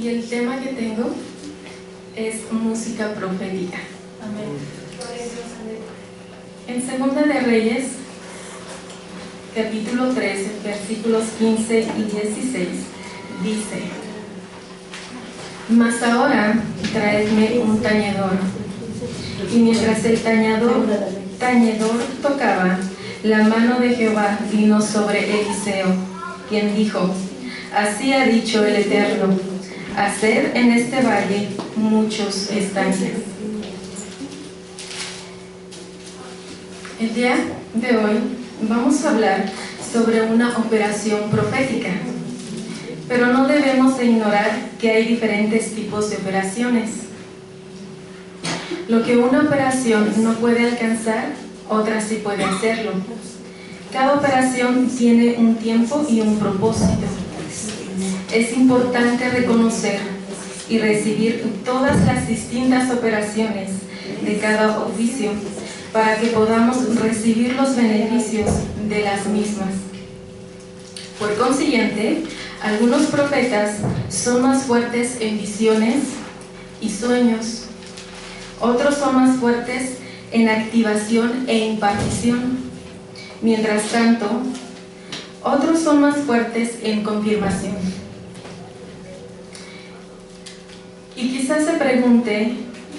Y el tema que tengo es música profética. Amén. En Segunda de Reyes, capítulo 13, versículos 15 y 16, dice: Mas ahora traedme un tañedor. Y mientras el tañedor tocaba, la mano de Jehová vino sobre Eliseo, quien dijo: Así ha dicho el Eterno, haced en este valle muchos estanques. El día de hoy vamos a hablar sobre una operación profética, pero no debemos de ignorar que hay diferentes tipos de operaciones. Lo que una operación no puede alcanzar, otra sí puede hacerlo. Cada operación tiene un tiempo y un propósito. Es importante reconocer y recibir todas las distintas operaciones de cada oficio para que podamos recibir los beneficios de las mismas. Por consiguiente, algunos profetas son más fuertes en visiones y sueños. Otros son más fuertes en activación e impartición. Mientras tanto, otros son más fuertes en confirmación. Y quizás se pregunte,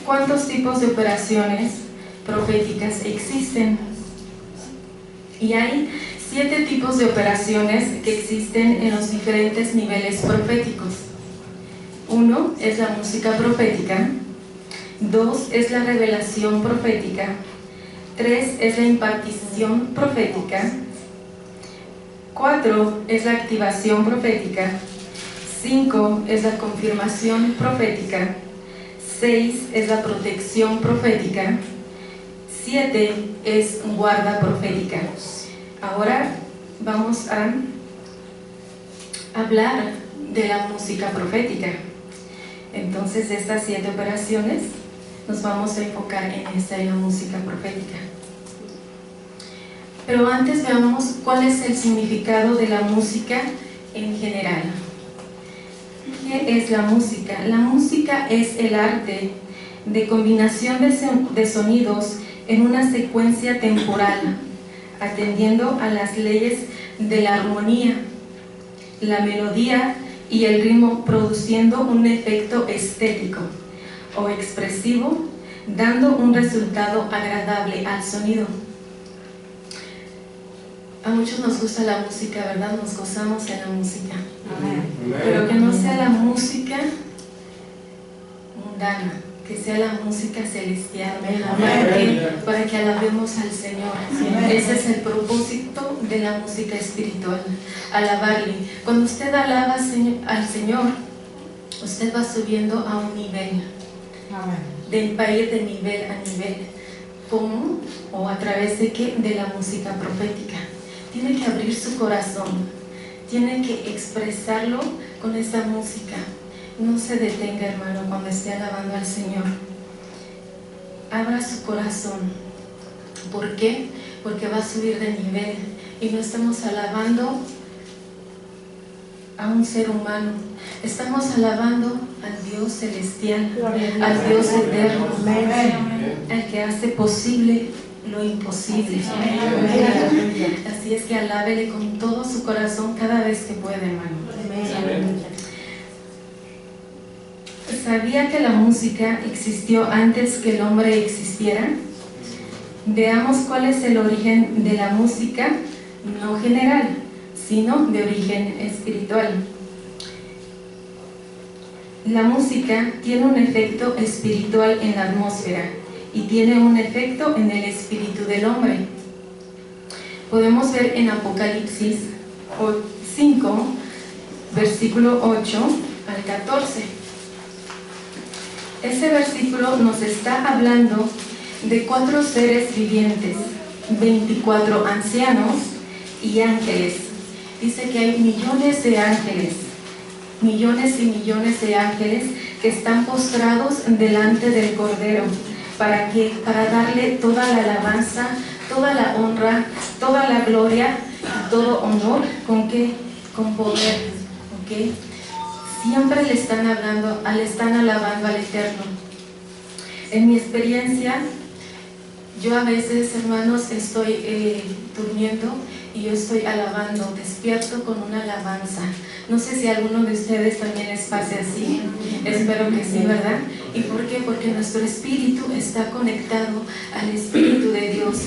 ¿cuántos tipos de operaciones proféticas existen? Y hay 7 tipos de operaciones que existen en los diferentes niveles proféticos. 1 es la música profética. 2 es la revelación profética. 3 es la impartición profética. 4 es la activación profética. 5 es la confirmación profética. 6 es la protección profética. 7 es guarda profética. Ahora vamos a hablar de la música profética. Entonces, de estas 7 operaciones nos vamos a enfocar en la música profética. Pero antes veamos cuál es el significado de la música en general. ¿Qué es la música? La música es el arte de combinación de sonidos en una secuencia temporal, atendiendo a las leyes de la armonía, la melodía y el ritmo, produciendo un efecto estético o expresivo, dando un resultado agradable al sonido. A muchos nos gusta la música, ¿verdad? Nos gozamos en la música. Amén. Pero que no sea la música mundana, que sea la música celestial. Amén. Para que alabemos al Señor. Amén. Ese es el propósito de la música espiritual, alabarle. Cuando usted alaba al Señor, usted va subiendo a un nivel. Amén. Va a ir de nivel a nivel. ¿Cómo? ¿O a través de qué? De la música profética. Tiene que abrir su corazón, tiene que expresarlo con esta música. No se detenga, hermano, cuando esté alabando al Señor. Abra su corazón. ¿Por qué? Porque va a subir de nivel y no estamos alabando a un ser humano, estamos alabando al Dios celestial, al Dios eterno, al que hace posible lo imposible. Así es que alábele con todo su corazón cada vez que pueda, hermano. ¿Sabía que la música existió antes que el hombre existiera? Veamos cuál es el origen de la música, no general, sino de origen espiritual. La música tiene un efecto espiritual en la atmósfera y tiene un efecto en el espíritu del hombre. Podemos ver en Apocalipsis 5, versículo 8 al 14. Ese versículo nos está hablando de 4 seres vivientes, 24 ancianos y ángeles. Dice que hay millones de ángeles, millones y millones de ángeles que están postrados delante del Cordero. ¿Para qué? Para darle toda la alabanza, toda la honra, toda la gloria y todo honor. ¿Con qué? Con poder. ¿Okay? siempre le están alabando al Eterno. En mi experiencia, yo a veces, hermanos, estoy durmiendo y yo estoy alabando, despierto con una alabanza. No sé si a alguno de ustedes también les pase así, espero que sí, ¿verdad? ¿Y por qué? Porque nuestro espíritu está conectado al Espíritu de Dios.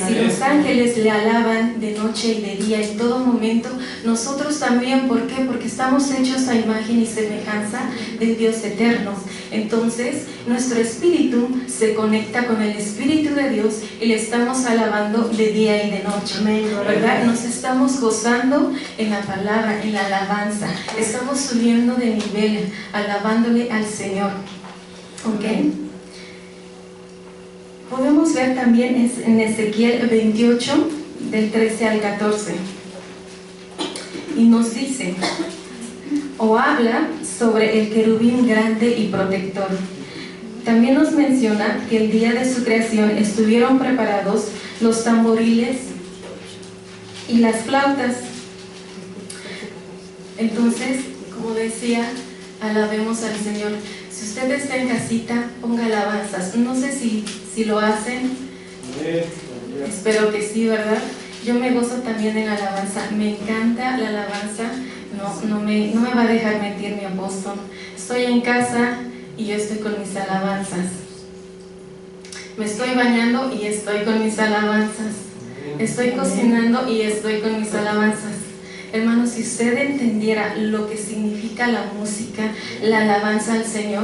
Si los ángeles le alaban de noche y de día, en todo momento, nosotros también, ¿por qué? Porque estamos hechos a imagen y semejanza del Dios eterno. Entonces, nuestro espíritu se conecta con el Espíritu de Dios y le estamos alabando de día y de noche, ¿verdad? Nos estamos gozando en la palabra, en la alabanza. Estamos subiendo de nivel, alabándole al Señor. ¿Ok? Podemos ver también en Ezequiel 28, del 13 al 14. Y nos dice, o habla sobre el querubín grande y protector. También nos menciona que el día de su creación estuvieron preparados los tamboriles y las flautas. Entonces, como decía, alabemos al Señor. Si usted está en casita, ponga alabanzas. No sé si lo hacen. Espero que sí, ¿verdad? Yo me gozo también en la alabanza. Me encanta la alabanza. No me va a dejar mentir mi apóstol. Estoy en casa y yo estoy con mis alabanzas. Me estoy bañando y estoy con mis alabanzas. Estoy cocinando y estoy con mis alabanzas. Hermanos, si usted entendiera lo que significa la música, la alabanza al Señor,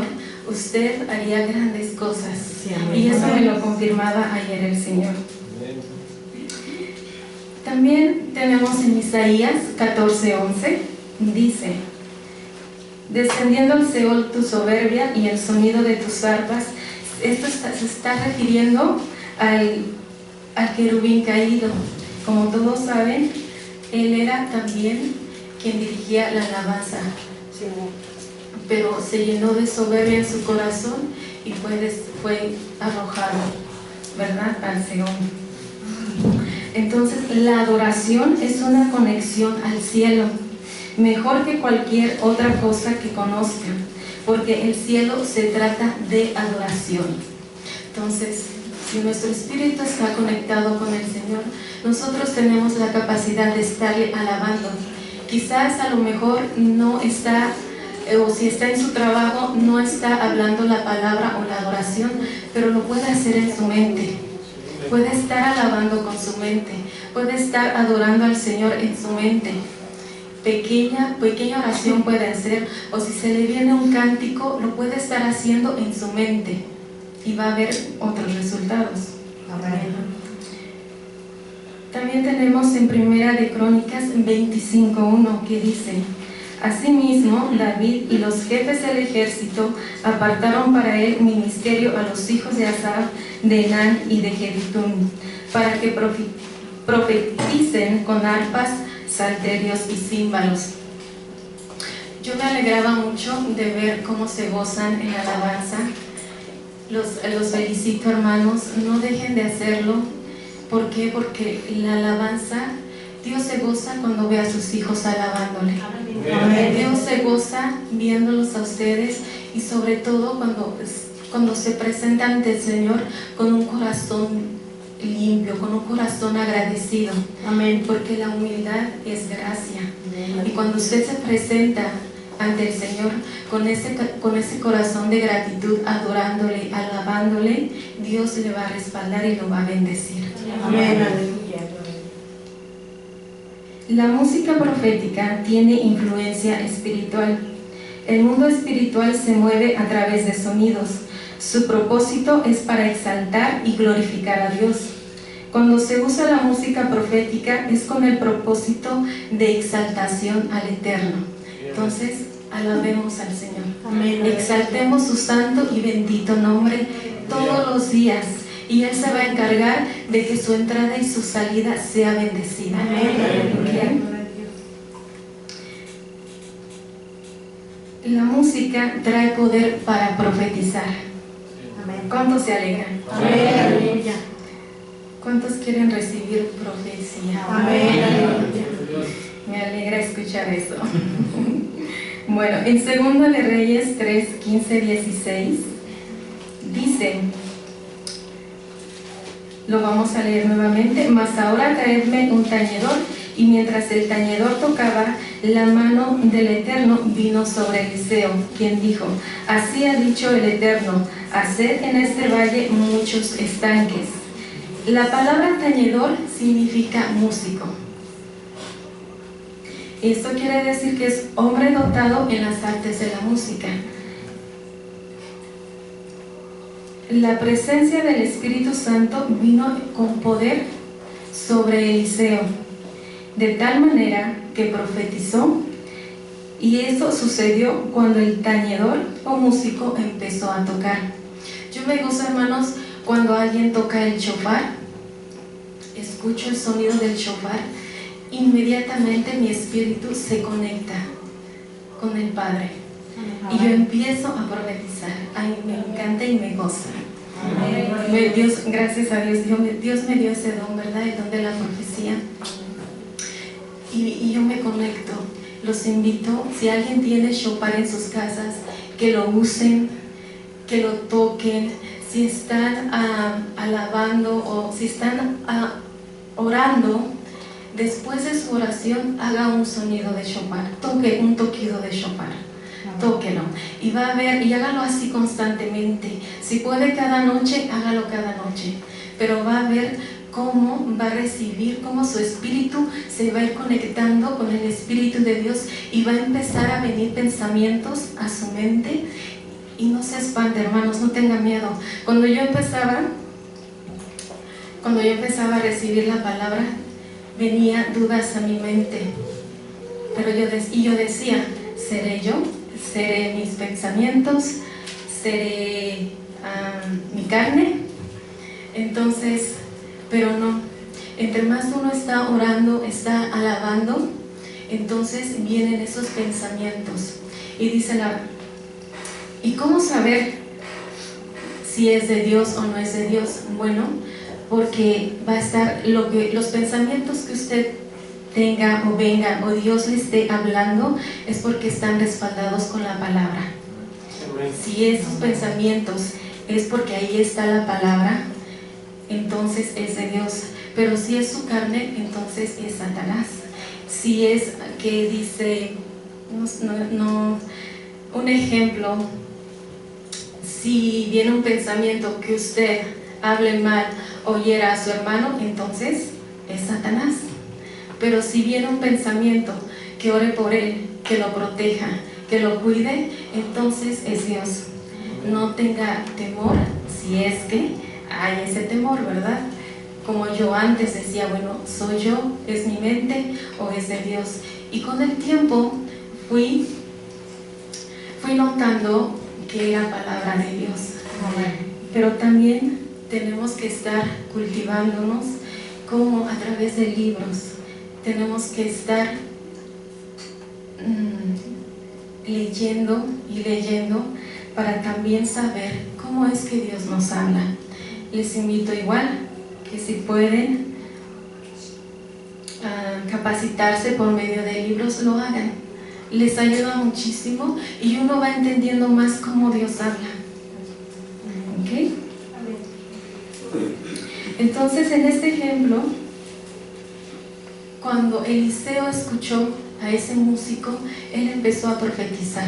usted haría grandes cosas. Sí, y eso me lo confirmaba ayer el Señor. También tenemos en Isaías 14:11, dice: descendiendo al Seol tu soberbia y el sonido de tus arpas. Esto se está refiriendo al querubín caído. Como todos saben, él era también quien dirigía la alabanza, pero se llenó de soberbia en su corazón y fue arrojado, ¿verdad?, al Seol. Entonces, la adoración es una conexión al cielo, mejor que cualquier otra cosa que conozca, porque el cielo se trata de adoración. Entonces, si nuestro espíritu está conectado con el Señor, nosotros tenemos la capacidad de estarle alabando. Quizás a lo mejor no está, o si está en su trabajo, no está hablando la palabra o la adoración, pero lo puede hacer en su mente. Puede estar alabando con su mente, puede estar adorando al Señor en su mente. Pequeña oración puede hacer, o si se le viene un cántico, lo puede estar haciendo en su mente y va a haber otros resultados. Amén. También tenemos en Primera de Crónicas 25:1 que dice: asimismo, David y los jefes del ejército apartaron para él ministerio a los hijos de Asaf, de Enán y de Jedutún, para que profeticen con arpas, salterios y címbalos. Yo me alegraba mucho de ver cómo se gozan en la alabanza. Los felicito, hermanos, no dejen de hacerlo. ¿Por qué? Porque la alabanza, Dios se goza cuando ve a sus hijos alabándole. Amén. Dios se goza viéndolos a ustedes, y sobre todo cuando se presentan ante el Señor con un corazón limpio, con un corazón agradecido. Amén. Porque la humildad es gracia. Amén. Y cuando usted se presenta ante el Señor con ese corazón de gratitud, adorándole, alabándole, Dios le va a respaldar y lo va a bendecir. Amén. La música profética tiene influencia espiritual. El mundo espiritual se mueve a través de sonidos. Su propósito es para exaltar y glorificar a Dios. Cuando se usa la música profética es con el propósito de exaltación al Eterno. Entonces, alabemos al Señor. Amén. Exaltemos su santo y bendito nombre todos los días, y Él se va a encargar de que su entrada y su salida sea bendecida. Amén. La música trae poder para profetizar. Amén. ¿Cuántos se alegran? Amén. ¿Cuántos quieren recibir profecía? Amén. Me alegra escuchar eso. Bueno, en 2 de Reyes 3, 15, 16 dice, lo vamos a leer nuevamente: mas ahora traedme un tañedor. Y mientras el tañedor tocaba, la mano del Eterno vino sobre Eliseo, quien dijo: así ha dicho el Eterno, haced en este valle muchos estanques. La palabra tañedor significa músico. Esto quiere decir que es hombre dotado en las artes de la música. La presencia del Espíritu Santo vino con poder sobre Eliseo, de tal manera que profetizó, y eso sucedió cuando el tañedor o músico empezó a tocar. Yo me gozo, hermanos, cuando alguien toca el shofar, escucho el sonido del shofar, inmediatamente mi espíritu se conecta con el Padre y yo empiezo a profetizar. Ay, me encanta y me goza. Dios, gracias a Dios, Dios me dio ese don, ¿verdad? El don de la profecía. Y yo me conecto. Los invito, si alguien tiene shofar en sus casas, que lo usen, que lo toquen. Si están alabando o si están orando, después de su oración haga un sonido de shofar, toque un toquido de shofar, tóquelo, y va a ver, y hágalo así constantemente. Si puede cada noche, hágalo cada noche, pero va a ver cómo va a recibir, cómo su espíritu se va a ir conectando con el Espíritu de Dios y va a empezar a venir pensamientos a su mente. Y no se espante, hermanos, no tenga miedo. Cuando yo empezaba a recibir la palabra, venía dudas a mi mente, pero yo decía, ¿seré yo? ¿Seré mis pensamientos? ¿Seré mi carne? Entonces, pero no, entre más uno está orando, está alabando, entonces vienen esos pensamientos. Y dice ¿y cómo saber si es de Dios o no es de Dios? Bueno, porque va a estar los pensamientos que usted tenga o venga o Dios le esté hablando, es porque están respaldados con la palabra. Si esos pensamientos es porque ahí está la palabra, entonces es de Dios. Pero si es su carne, entonces es Satanás. Si es que dice, un ejemplo, si viene un pensamiento que usted hable mal o hiera a su hermano, entonces es Satanás. Pero si viene un pensamiento que ore por él, que lo proteja, que lo cuide, entonces es Dios. No tenga temor, si es que hay ese temor, ¿verdad? Como yo antes decía, bueno, ¿soy yo? ¿Es mi mente o es de Dios? Y con el tiempo fui notando que era palabra de Dios. Pero también tenemos que estar cultivándonos como a través de libros. Tenemos que estar leyendo y leyendo para también saber cómo es que Dios nos habla. Les invito igual que si pueden capacitarse por medio de libros, lo hagan. Les ayuda muchísimo y uno va entendiendo más cómo Dios habla. ¿Ok? Entonces, en este ejemplo, cuando Eliseo escuchó a ese músico, él empezó a profetizar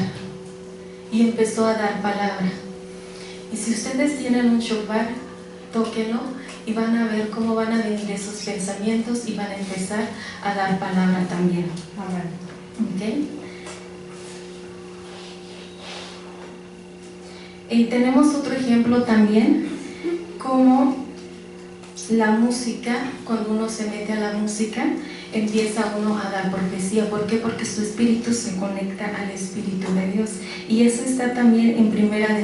y empezó a dar palabra. Y si ustedes tienen un shofar, tóquenlo y van a ver cómo van a venir esos pensamientos y van a empezar a dar palabra también. ¿Okay? Y tenemos otro ejemplo también, como la música, cuando uno se mete a la música, empieza uno a dar profecía. ¿Por qué? Porque su espíritu se conecta al Espíritu de Dios. Y eso está también en 1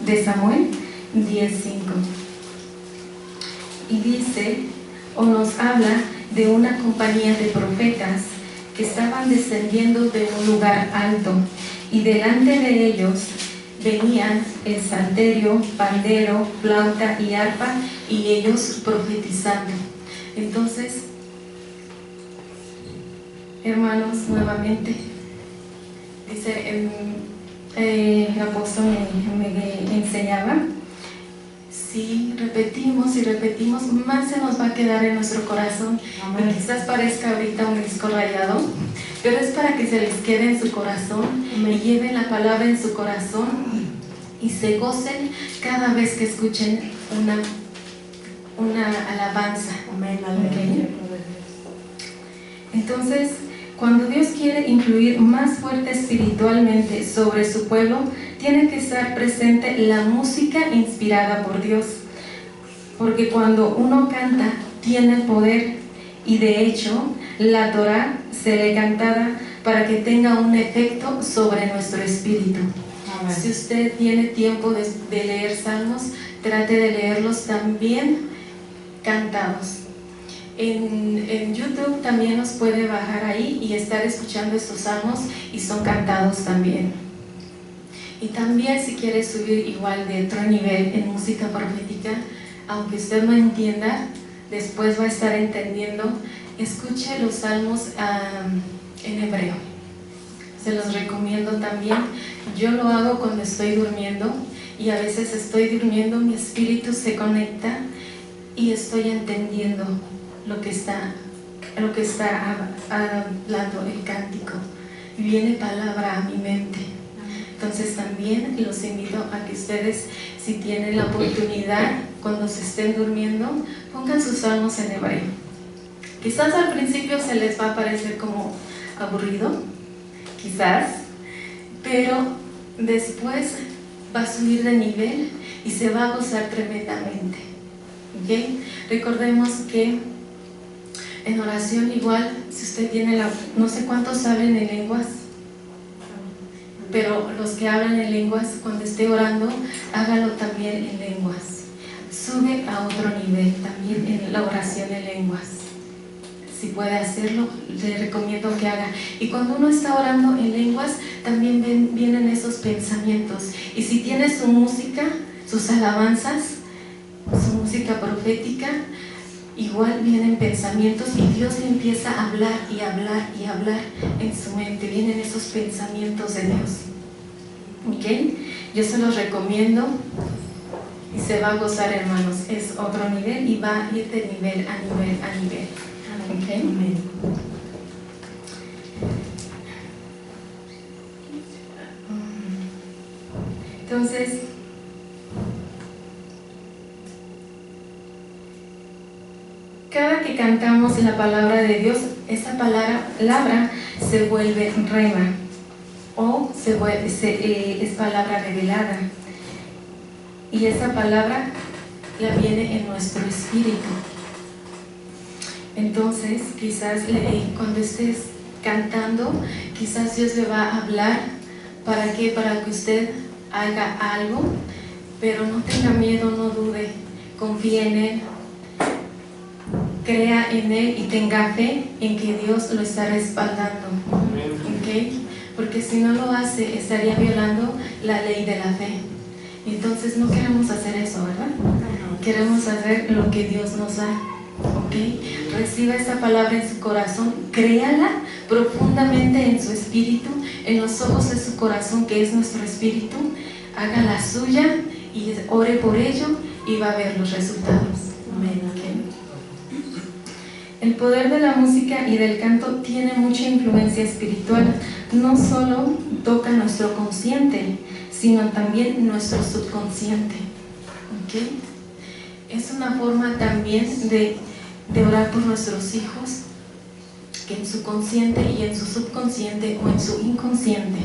de Samuel 10:5. Y dice, o nos habla de una compañía de profetas que estaban descendiendo de un lugar alto, y delante de ellos venían el salterio, pandero, flauta y arpa, y ellos profetizando. Entonces, hermanos, nuevamente Dice, el apóstol me enseñaba, si repetimos y repetimos, más se nos va a quedar en nuestro corazón. Y quizás parezca ahorita un disco rayado, pero es para que se les quede en su corazón, me lleven la palabra en su corazón y se gocen cada vez que escuchen una alabanza. ¿Okay? Entonces, cuando Dios quiere influir más fuerte espiritualmente sobre su pueblo, tiene que estar presente la música inspirada por Dios. Porque cuando uno canta, tiene poder, y de hecho, la Torá se le cantada para que tenga un efecto sobre nuestro espíritu. Amén. Si usted tiene tiempo de leer salmos, trate de leerlos también cantados. En YouTube también nos puede bajar ahí y estar escuchando estos salmos, y son cantados también. Y también, si quiere subir igual de otro nivel en música profética, aunque usted no entienda, después va a estar entendiendo, escuche los salmos en hebreo. Se los recomiendo también. Yo lo hago cuando estoy durmiendo, y a veces estoy durmiendo, mi espíritu se conecta y estoy entendiendo lo que está hablando el cántico. Viene palabra a mi mente. Entonces también los invito a que ustedes, si tienen la oportunidad, cuando se estén durmiendo, pongan sus salmos en hebreo. Quizás al principio se les va a parecer como aburrido, quizás, pero después va a subir de nivel y se va a gozar tremendamente. ¿Okay? Recordemos que en oración igual, si usted tiene no sé cuántos hablen en lenguas, pero los que hablan en lenguas, cuando esté orando, hágalo también en lenguas. Sube a otro nivel también en la oración en lenguas. Si puede hacerlo, le recomiendo que haga. Y cuando uno está orando en lenguas, también vienen esos pensamientos. Y si tiene su música, sus alabanzas, su música profética, igual vienen pensamientos, y Dios le empieza a hablar y hablar y hablar en su mente. Vienen esos pensamientos de Dios. ¿Ok? Yo se los recomiendo y se va a gozar, hermanos. Es otro nivel y va a ir de nivel a nivel a nivel. ¿Ok? Amén. Entonces, cada que cantamos la palabra de Dios, esa palabra se vuelve rema, o es palabra revelada, y esa palabra la viene en nuestro espíritu. Entonces, quizás cuando estés cantando, quizás Dios le va a hablar. ¿Para qué? Para que usted haga algo, pero no tenga miedo, no dude, confíe en Él. Crea en Él y tenga fe en que Dios lo está respaldando. ¿Okay? Porque si no lo hace, estaría violando la ley de la fe. Entonces no queremos hacer eso, ¿verdad? Queremos hacer lo que Dios nos da. ¿Okay? Reciba esa palabra en su corazón, créala profundamente en su espíritu, en los ojos de su corazón, que es nuestro espíritu. Haga la suya y ore por ello, y va a ver los resultados. Amén. ¿Okay? El poder de la música y del canto tiene mucha influencia espiritual. No solo toca nuestro consciente, sino también nuestro subconsciente. ¿Okay? Es una forma también de orar por nuestros hijos, que en su consciente y en su subconsciente o en su inconsciente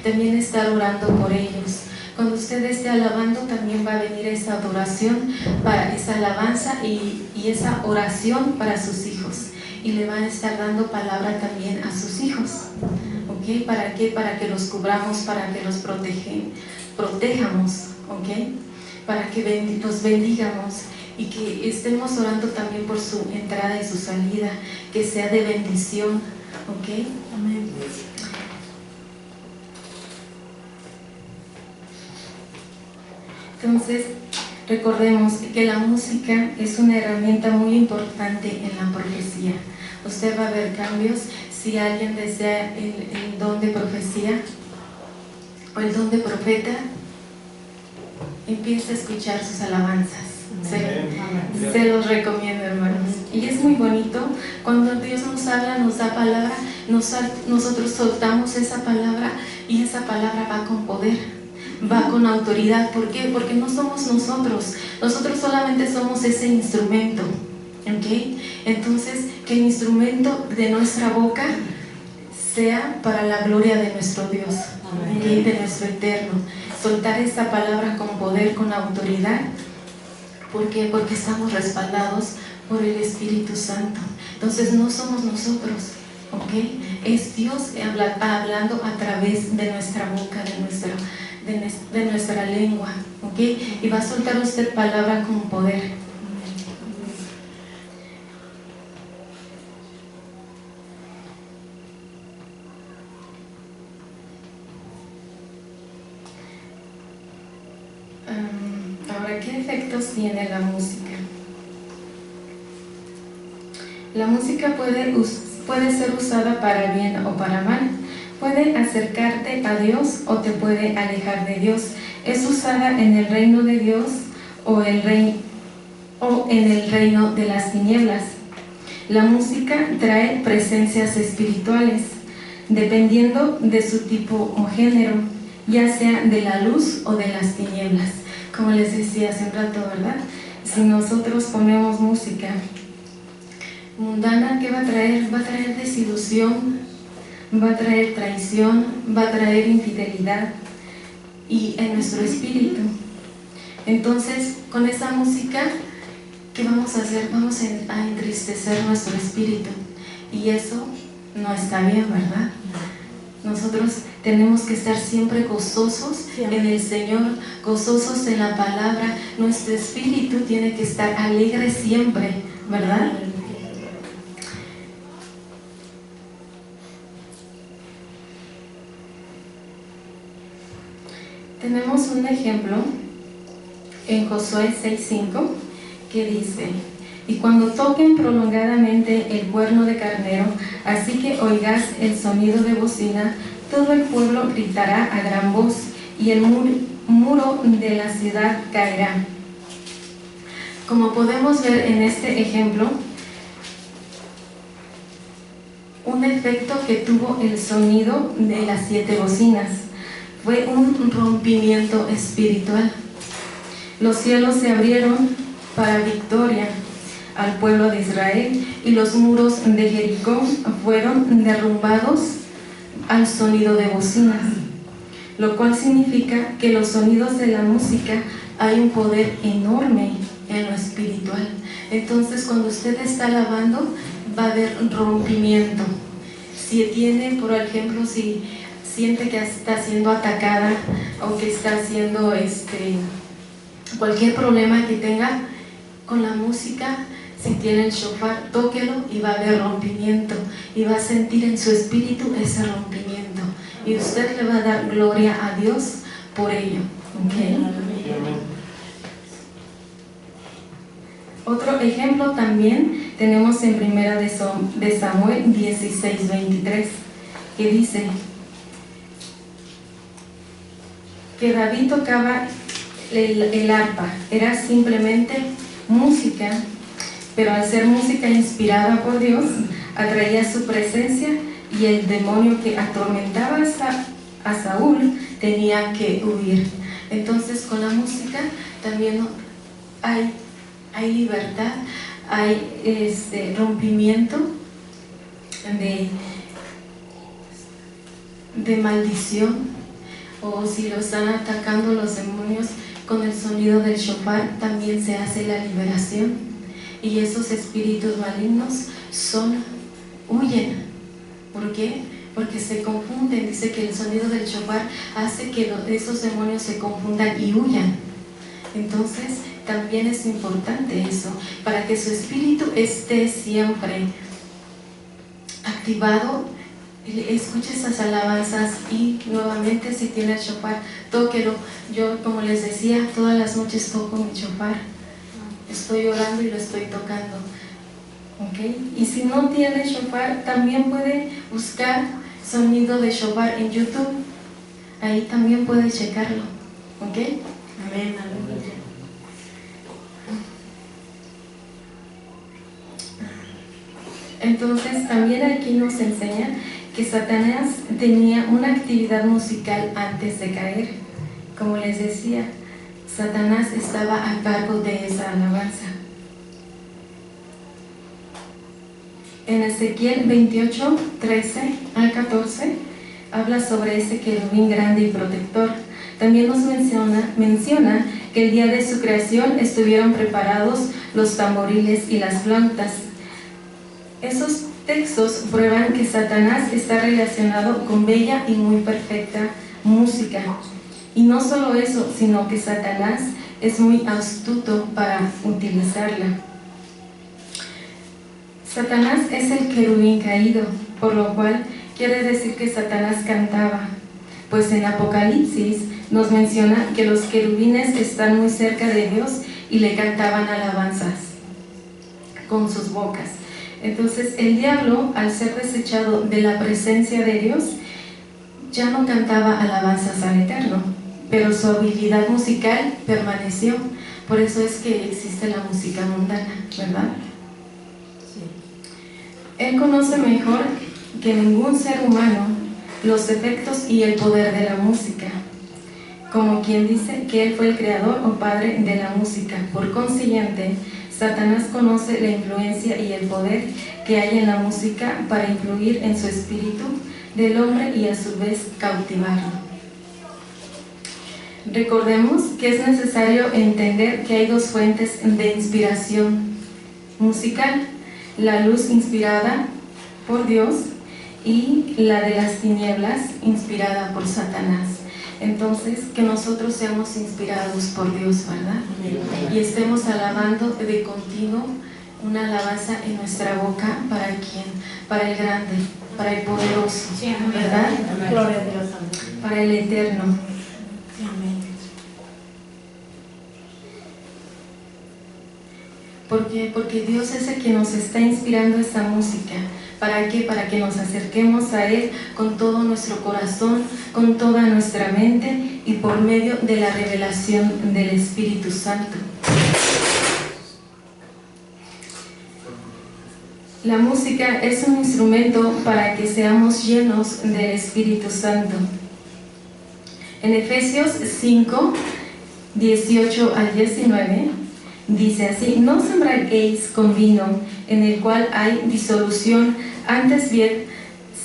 también estar orando por ellos. Cuando usted esté alabando, también va a venir esa adoración, para esa alabanza y esa oración para sus hijos, y le van a estar dando palabra también a sus hijos. ¿Okay? ¿Para qué? Para que los cubramos, para que los protejamos, ¿okay? Para que los bendigamos, y que estemos orando también por su entrada y su salida, que sea de bendición. ¿Ok? Amén. Entonces, recordemos que la música es una herramienta muy importante en la profecía. Usted va a ver cambios. Si alguien desea el don de profecía, o el don de profeta, empieza a escuchar sus alabanzas. Se los recomiendo, hermanos. Y es muy bonito cuando Dios nos habla, nos da palabra, nosotros soltamos esa palabra y esa palabra va con poder, va con autoridad. ¿Por qué? Porque no somos nosotros solamente somos ese instrumento, ¿ok? Entonces, que el instrumento de nuestra boca sea para la gloria de nuestro Dios, ¿okay? De nuestro Eterno. Soltar esa palabra con poder, con autoridad. ¿Por qué? Porque estamos respaldados por el Espíritu Santo. Entonces no somos nosotros, ¿ok? Es Dios hablando a través de nuestra boca, de nuestra lengua, ¿ok? Y va a soltar usted palabra con poder. Ahora, ¿qué efectos tiene la música? La música puede ser usada para bien o para mal. Puede acercarte a Dios o te puede alejar de Dios. Es usada en el reino de Dios o en el reino de las tinieblas. La música trae presencias espirituales, dependiendo de su tipo o género, ya sea de la luz o de las tinieblas. Como les decía hace un rato, ¿verdad? Si nosotros ponemos música mundana, ¿qué va a traer? Va a traer desilusión, va a traer traición, va a traer infidelidad y en nuestro espíritu. Entonces, con esa música, ¿qué vamos a hacer? Vamos a entristecer nuestro espíritu y eso no está bien, ¿verdad? Nosotros tenemos que estar siempre gozosos en el Señor, gozosos en la palabra. Nuestro espíritu tiene que estar alegre siempre, ¿verdad? Tenemos un ejemplo en Josué 6:5 que dice: y cuando toquen prolongadamente el cuerno de carnero, así que oigas el sonido de bocina, todo el pueblo gritará a gran voz, y el muro de la ciudad caerá. Como podemos ver en este ejemplo, un efecto que tuvo el sonido de las 7 bocinas fue un rompimiento espiritual. Los cielos se abrieron para victoria al pueblo de Israel y los muros de Jericó fueron derrumbados al sonido de bocinas, lo cual significa que los sonidos de la música hay un poder enorme en lo espiritual. Entonces, cuando usted está alabando, va a haber rompimiento. Si tiene, por ejemplo, si siente que está siendo atacada o que está haciendo cualquier problema que tenga con la música, si tiene el shofar, tóquelo y va a haber rompimiento y va a sentir en su espíritu ese rompimiento y usted le va a dar gloria a Dios por ello, ¿okay? Otro ejemplo también tenemos en 1 de Samuel 16:23, que dice que David tocaba el arpa, era simplemente música, pero al ser música inspirada por Dios, atraía su presencia y el demonio que atormentaba a Saúl tenía que huir. Entonces, con la música también hay libertad, hay rompimiento de maldición, o si lo están atacando los demonios, con el sonido del shofar también se hace la liberación y esos espíritus malignos huyen. ¿Por qué? Porque se confunden. Dice que el sonido del shofar hace que esos demonios se confundan y huyan. Entonces también es importante eso, para que su espíritu esté siempre activado. Escuche esas alabanzas y nuevamente, si tiene el shofar, tóquelo. Yo, como les decía, todas las noches toco mi shofar, estoy orando y lo estoy tocando, ¿okay? Y si no tiene shofar, también puede buscar sonido de shofar en YouTube. Ahí también puede checarlo, ¿ok? Amén, aleluya. Entonces también aquí nos enseña que Satanás tenía una actividad musical antes de caer. Como les decía, Satanás estaba a cargo de esa alabanza. En Ezequiel 28, 13 al 14, habla sobre ese querubín grande y protector. También nos menciona que el día de su creación estuvieron preparados los tamboriles y las flautas. Esos textos prueban que Satanás está relacionado con bella y muy perfecta música. Y no solo eso, sino que Satanás es muy astuto para utilizarla. Satanás es el querubín caído, por lo cual quiere decir que Satanás cantaba, pues en Apocalipsis nos menciona que los querubines están muy cerca de Dios y le cantaban alabanzas con sus bocas. Entonces el diablo, al ser desechado de la presencia de Dios, ya no cantaba alabanzas al Eterno, pero su habilidad musical permaneció. Por eso es que existe la música mundana, ¿verdad? Él conoce mejor que ningún ser humano los efectos y el poder de la música, como quien dice que Él fue el creador o padre de la música. Por consiguiente, Satanás conoce la influencia y el poder que hay en la música para influir en su espíritu del hombre y a su vez cautivarlo. Recordemos que es necesario entender que hay dos fuentes de inspiración musical: la luz inspirada por Dios y la de las tinieblas inspirada por Satanás. Entonces, que nosotros seamos inspirados por Dios, ¿verdad? Y estemos alabando de continuo una alabanza en nuestra boca. ¿Para quién? Para el grande, para el poderoso, ¿verdad? Gloria a Dios, amén. Para el eterno. Amén. ¿Por qué? Porque Dios es el que nos está inspirando esta música. ¿Para qué? Para que nos acerquemos a Él con todo nuestro corazón, con toda nuestra mente y por medio de la revelación del Espíritu Santo. La música es un instrumento para que seamos llenos del Espíritu Santo. En Efesios 5, 18 al 19, dice así: no os embriaguéis con vino, en el cual hay disolución, antes bien,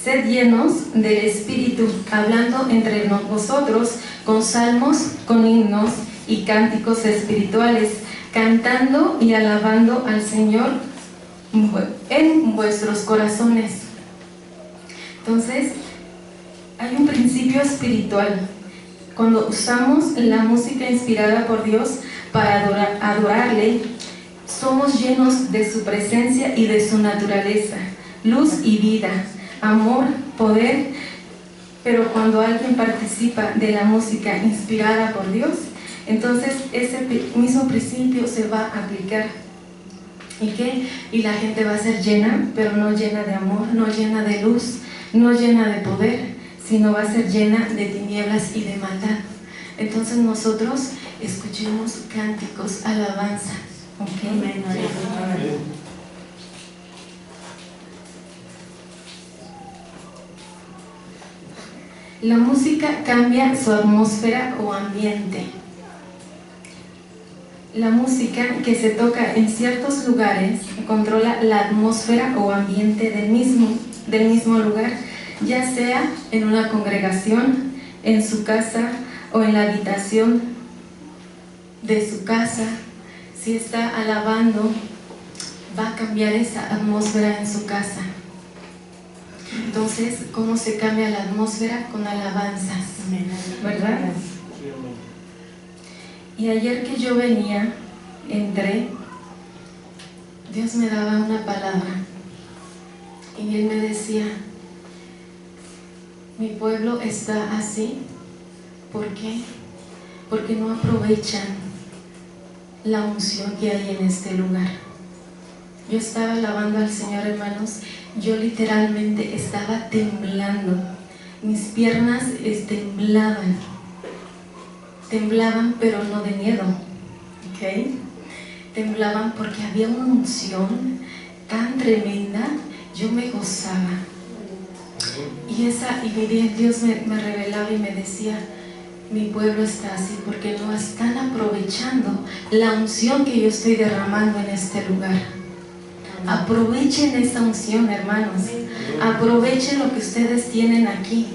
sed llenos del Espíritu, hablando entre vosotros con salmos, con himnos y cánticos espirituales, cantando y alabando al Señor en vuestros corazones. Entonces, hay un principio espiritual. Cuando usamos la música inspirada por Dios para adorarle, somos llenos de su presencia y de su naturaleza, luz y vida, amor, poder. Pero cuando alguien participa de la música inspirada por Dios, entonces ese mismo principio se va a aplicar. ¿Y qué? Y la gente va a ser llena, pero no llena de amor, no llena de luz, no llena de poder, sino va a ser llena de tinieblas y de maldad. Entonces nosotros escuchemos cánticos, alabanza. ¿Okay? Amén. Amén. La música cambia su atmósfera o ambiente. La música que se toca en ciertos lugares controla la atmósfera o ambiente del mismo lugar, ya sea en una congregación, en su casa o en la habitación de su casa. Si está alabando, va a cambiar esa atmósfera en su casa. Entonces, ¿cómo se cambia la atmósfera? Con alabanzas, ¿verdad? Y ayer que yo venía, entré, Dios me daba una palabra y Él me decía: mi pueblo está así. ¿Por qué? Porque no aprovechan la unción que hay en este lugar. Yo estaba alabando al Señor, hermanos, yo literalmente estaba temblando. mis piernas temblaban, pero no de miedo, ¿ok? Temblaban porque había una unción tan tremenda, yo me gozaba. Y Dios me revelaba y me decía, mi pueblo está así porque no están aprovechando la unción que yo estoy derramando en este lugar. Aprovechen esta unción, hermanos. Aprovechen lo que ustedes tienen aquí,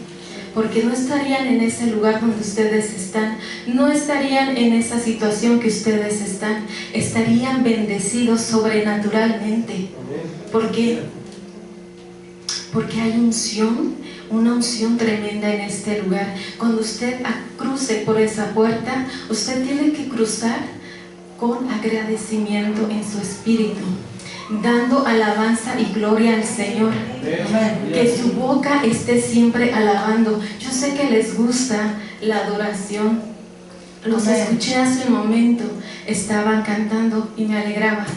porque no estarían en ese lugar donde ustedes están, no estarían en esa situación que ustedes están, estarían bendecidos sobrenaturalmente. ¿Por qué? Porque hay unción, una unción tremenda en este lugar. Cuando usted cruce por esa puerta, usted tiene que cruzar con agradecimiento en su espíritu, dando alabanza y gloria al Señor. Que su boca esté siempre alabando. Yo sé que les gusta la adoración. Los escuché hace un momento, estaban cantando y me alegraba.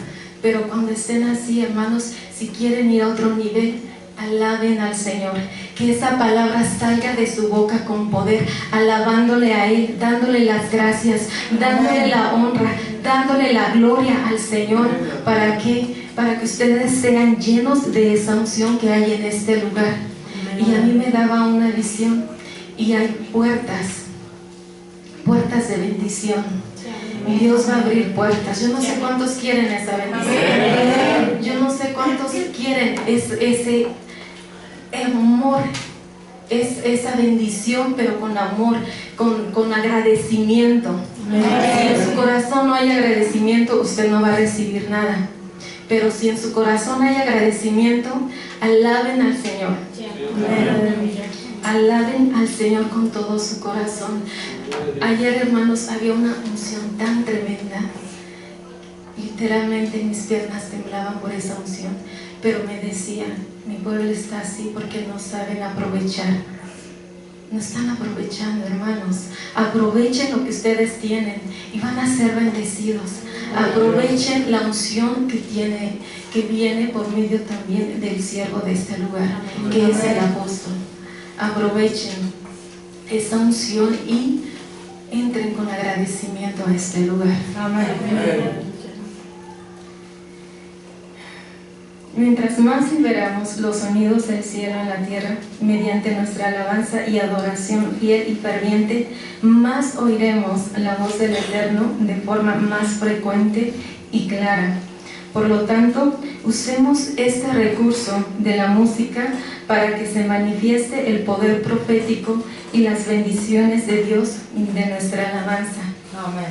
Pero cuando estén así, hermanos, si quieren ir a otro nivel, alaben al Señor, que esa palabra salga de su boca con poder, alabándole a Él, dándole las gracias, dándole la honra, dándole la gloria al Señor. ¿Para qué? Para que ustedes sean llenos de esa unción que hay en este lugar. Y a mí me daba una visión, y hay puertas de bendición. Y Dios va a abrir puertas. Yo no sé cuántos quieren esa bendición. Yo no sé cuántos quieren ese amor, esa bendición, pero con amor, con agradecimiento. Si en su corazón no hay agradecimiento, usted no va a recibir nada. Pero si en su corazón hay agradecimiento, alaben al Señor. Alaben al Señor con todo su corazón. Ayer, hermanos, había una unción tan tremenda. Literalmente mis piernas temblaban por esa unción. Pero me decían, mi pueblo está así porque no saben aprovechar. No están aprovechando, hermanos. Aprovechen lo que ustedes tienen y van a ser bendecidos. Aprovechen la unción que viene por medio también del siervo de este lugar, que es el apóstol. Aprovechen esa unción y entren con agradecimiento a este lugar. Amén. Mientras más liberamos los sonidos del cielo en la tierra, mediante nuestra alabanza y adoración fiel y ferviente, más oiremos la voz del Eterno de forma más frecuente y clara. Por lo tanto, usemos este recurso de la música para que se manifieste el poder profético y las bendiciones de Dios de nuestra alabanza. Amén.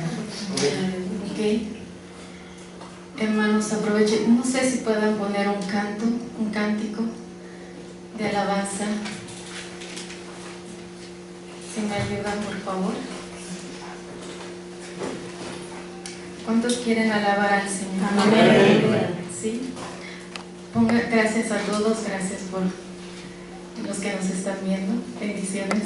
¿Okay? Hermanos, aprovechen. No sé si puedan poner un cántico de alabanza. Si me ayudan, por favor. ¿Cuántos quieren alabar al Señor? Amén. ¿Sí? Gracias a todos, gracias por los que nos están viendo. Bendiciones.